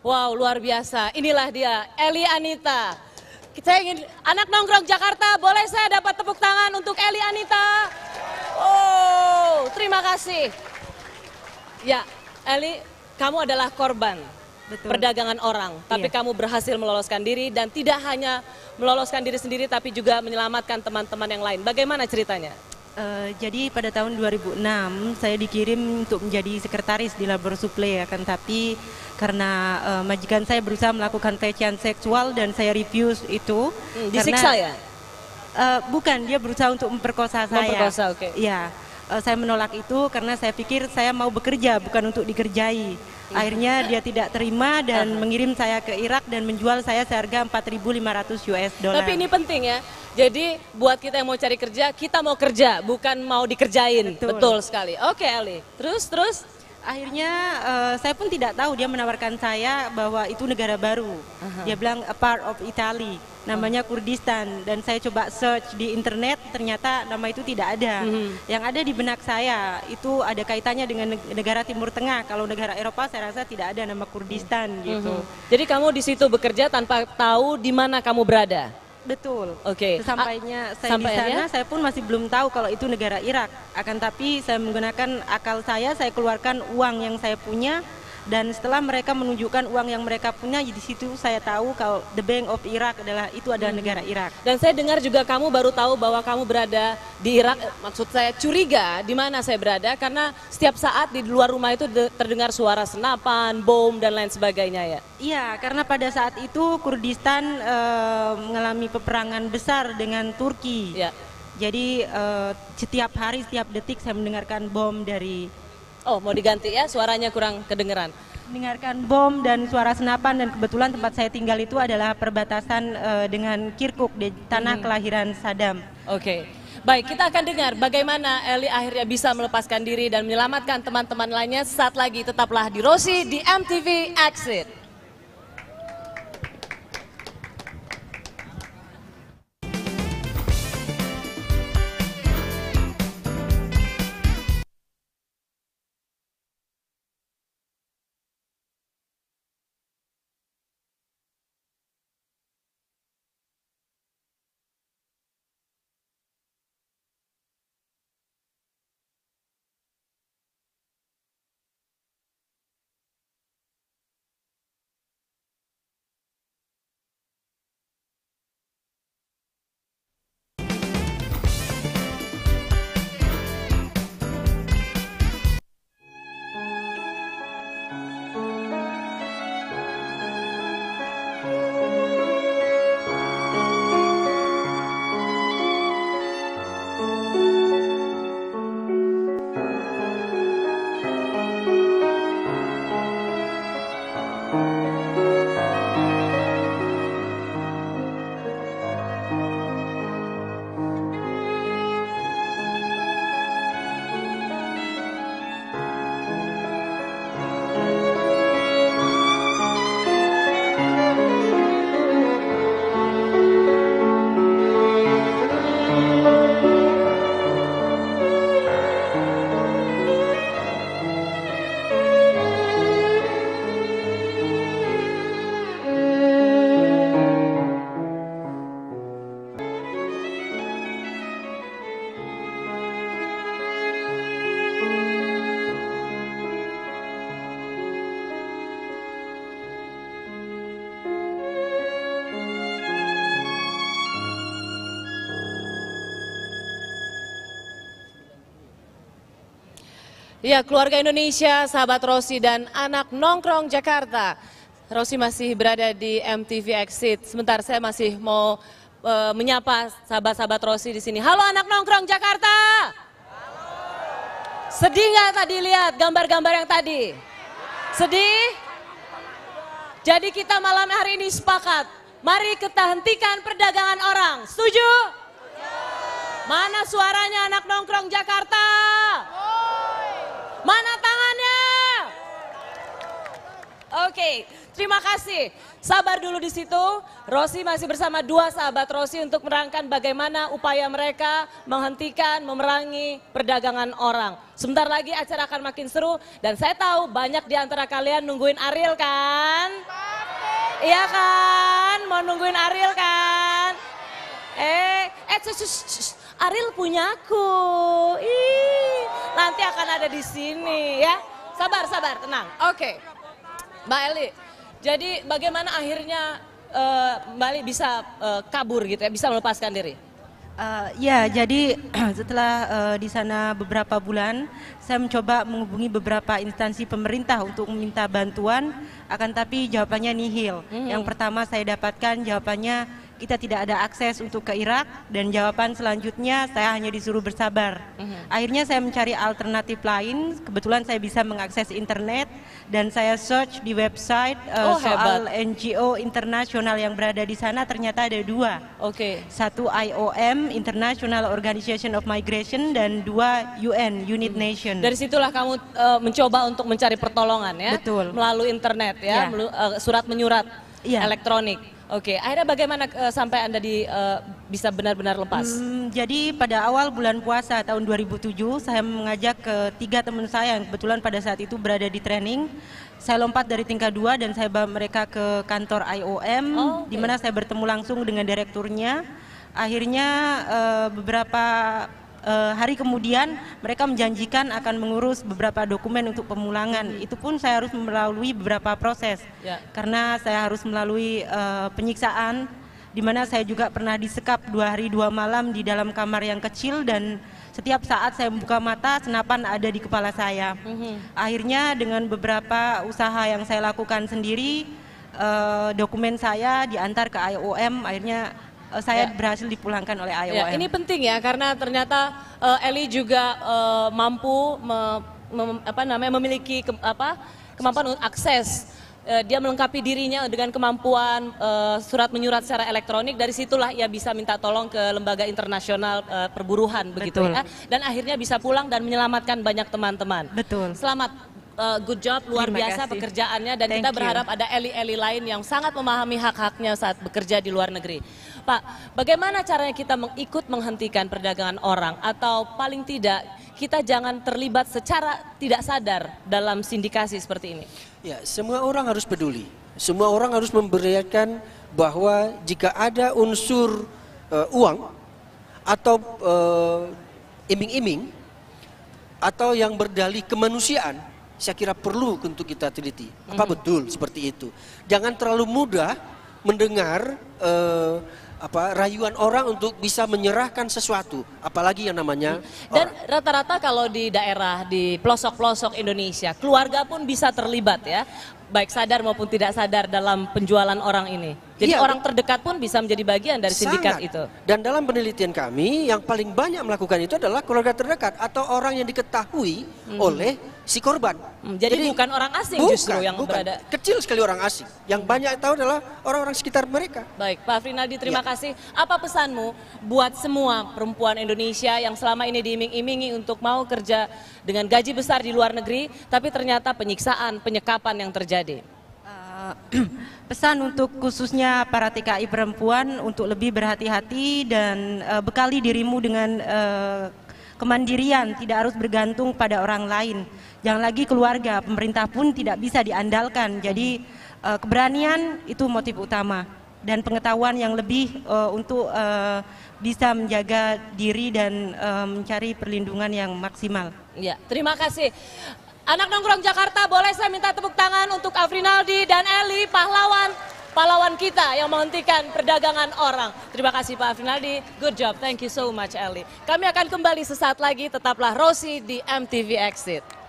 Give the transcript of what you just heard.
Wow, luar biasa. Inilah dia, Eli Anita. Saya ingin, anak nongkrong Jakarta, boleh saya dapat tepuk tangan untuk Eli Anita? Oh, terima kasih. Ya, Eli, kamu adalah korban perdagangan orang, tapi kamu berhasil meloloskan diri dan tidak hanya meloloskan diri sendiri, tapi juga menyelamatkan teman-teman yang lain. Bagaimana ceritanya? Jadi pada tahun 2006 saya dikirim untuk menjadi sekretaris di Labor Suplai, akan tapi karena majikan saya berusaha melakukan pelecehan seksual dan saya refuse itu. Disiksa ya? Bukan, dia berusaha untuk memperkosa saya. Memperkosa, oke. Iya, saya menolak itu karena saya pikir saya mau bekerja bukan untuk dikerjai. Akhirnya dia tidak terima dan mengirim saya ke Irak dan menjual saya seharga 4.500 US dollar. Tapi ini penting ya. Jadi buat kita yang mau cari kerja, kita mau kerja, bukan mau dikerjain. Betul sekali. Oke, Eli. Terus? Akhirnya saya pun tidak tahu, dia menawarkan saya bahwa itu negara baru. Dia bilang a part of Italy, namanya Kurdistan. Dan saya coba search di internet, ternyata nama itu tidak ada. Yang ada di benak saya itu ada kaitannya dengan negara Timur Tengah. Kalau negara Eropa saya rasa tidak ada nama Kurdistan gitu. Jadi kamu di situ bekerja tanpa tahu di mana kamu berada? Betul. Oke. Sesampainya saya di sana, saya pun masih belum tahu kalau itu negara Irak. Akan tapi saya menggunakan akal saya keluarkan uang yang saya punya. Dan setelah mereka menunjukkan uang yang mereka punya, di situ saya tahu kalau the Bank of Iraq adalah negara Irak. Dan saya dengar juga kamu baru tahu bahwa kamu berada di Irak, maksud saya curiga di mana saya berada karena setiap saat di luar rumah itu terdengar suara senapan, bom dan lain sebagainya ya. Iya, karena pada saat itu Kurdistan mengalami peperangan besar dengan Turki. Ya. Jadi setiap hari, setiap detik saya mendengarkan bom dari... Oh, mau diganti ya, suaranya kurang kedengeran. Mendengarkan bom dan suara senapan, dan kebetulan tempat saya tinggal itu adalah perbatasan dengan Kirkuk, di tanah kelahiran Saddam. Oke. Baik, kita akan dengar bagaimana Eli akhirnya bisa melepaskan diri dan menyelamatkan teman-teman lainnya. Saat lagi tetaplah di Rosi di MTV Exit. Ya, keluarga Indonesia, sahabat Rosi dan anak nongkrong Jakarta. Rosi masih berada di MTV Exit. Sebentar, saya masih mau menyapa sahabat-sahabat Rosi di sini. Halo anak nongkrong Jakarta. Halo. Sedih nggak tadi lihat gambar-gambar yang tadi? Sedih? Jadi kita malam hari ini sepakat. Mari kita hentikan perdagangan orang. Setuju? Mana suaranya anak nongkrong Jakarta? Mana tangannya? Oke, terima kasih. Sabar dulu di situ. Rosi masih bersama dua sahabat Rosi untuk menerangkan bagaimana upaya mereka menghentikan, memerangi perdagangan orang. Sebentar lagi acara akan makin seru dan saya tahu banyak di antara kalian nungguin Ariel kan? Iya kan? Mau nungguin Ariel kan? Ariel punyaku. Nanti akan ada di sini ya. Sabar, tenang. Oke. Mbak Eli, jadi bagaimana akhirnya Mbak Eli bisa kabur gitu ya, bisa melepaskan diri? Ya, jadi setelah di sana beberapa bulan, saya mencoba menghubungi beberapa instansi pemerintah untuk meminta bantuan, akan tapi jawabannya nihil. Yang pertama saya dapatkan jawabannya kita tidak ada akses untuk ke Irak, dan jawaban selanjutnya saya hanya disuruh bersabar. Akhirnya saya mencari alternatif lain, kebetulan saya bisa mengakses internet dan saya search di website soal NGO internasional yang berada di sana, ternyata ada dua. Satu IOM, International Organization of Migration, dan dua UN, United Nations. Dari situlah kamu mencoba untuk mencari pertolongan ya? Betul. Melalui internet ya, surat menyurat elektronik. Oke, akhirnya bagaimana sampai Anda bisa benar-benar lepas? Jadi pada awal bulan puasa tahun 2007 saya mengajak ketiga teman saya yang kebetulan pada saat itu berada di training. Saya lompat dari tingkat 2 dan saya bawa mereka ke kantor IOM, di mana saya bertemu langsung dengan direkturnya. Akhirnya beberapa hari kemudian mereka menjanjikan akan mengurus beberapa dokumen untuk pemulangan. Itu pun saya harus melalui beberapa proses, karena saya harus melalui penyiksaan, di mana saya juga pernah disekap 2 hari 2 malam di dalam kamar yang kecil, dan setiap saat saya membuka mata senapan ada di kepala saya. Akhirnya dengan beberapa usaha yang saya lakukan sendiri, dokumen saya diantar ke IOM, akhirnya saya berhasil dipulangkan oleh IOM. Ini penting ya, karena ternyata Eli juga mampu memiliki kemampuan untuk akses. Dia melengkapi dirinya dengan kemampuan surat menyurat secara elektronik. Dari situlah ia bisa minta tolong ke lembaga internasional perburuhan begitu ya. Dan akhirnya bisa pulang dan menyelamatkan banyak teman-teman. Betul. Selamat. Good job, luar biasa pekerjaannya, dan kita berharap ada Eli-Eli lain yang sangat memahami hak-haknya saat bekerja di luar negeri. Pak, bagaimana caranya kita ikut menghentikan perdagangan orang, atau paling tidak kita jangan terlibat secara tidak sadar dalam sindikasi seperti ini? Ya, semua orang harus peduli. Semua orang harus memberikan bahwa jika ada unsur uang atau iming-iming atau yang berdalih kemanusiaan, saya kira perlu untuk kita teliti. Apa betul seperti itu? Jangan terlalu mudah mendengar rayuan orang untuk bisa menyerahkan sesuatu, apalagi yang namanya dan rata-rata kalau di daerah, di pelosok-pelosok Indonesia, keluarga pun bisa terlibat ya, baik sadar maupun tidak sadar dalam penjualan orang ini. Jadi orang terdekat pun bisa menjadi bagian dari sindikat itu. Dan dalam penelitian kami, yang paling banyak melakukan itu adalah keluarga terdekat atau orang yang diketahui oleh si korban. Jadi bukan orang asing justru yang berada. Kecil sekali orang asing. Yang banyak tahu adalah orang-orang sekitar mereka. Baik, Pak Afrinaldi, terima kasih. Apa pesanmu buat semua perempuan Indonesia yang selama ini diiming-imingi untuk mau kerja dengan gaji besar di luar negeri, tapi ternyata penyiksaan, penyekapan yang terjadi? Pesan untuk khususnya para TKI perempuan untuk lebih berhati-hati dan bekali dirimu dengan kemandirian, tidak harus bergantung pada orang lain. Jangan lagi keluarga, pemerintah pun tidak bisa diandalkan. Jadi keberanian itu motif utama, dan pengetahuan yang lebih untuk bisa menjaga diri dan mencari perlindungan yang maksimal. Ya, terima kasih. Anak Nongkrong Jakarta, boleh saya minta tepuk tangan untuk Afrinaldi dan Eli, pahlawan kita yang menghentikan perdagangan orang. Terima kasih Pak Afrinaldi, good job, thank you so much Eli. Kami akan kembali sesaat lagi, tetaplah Rosi di MTV Exit.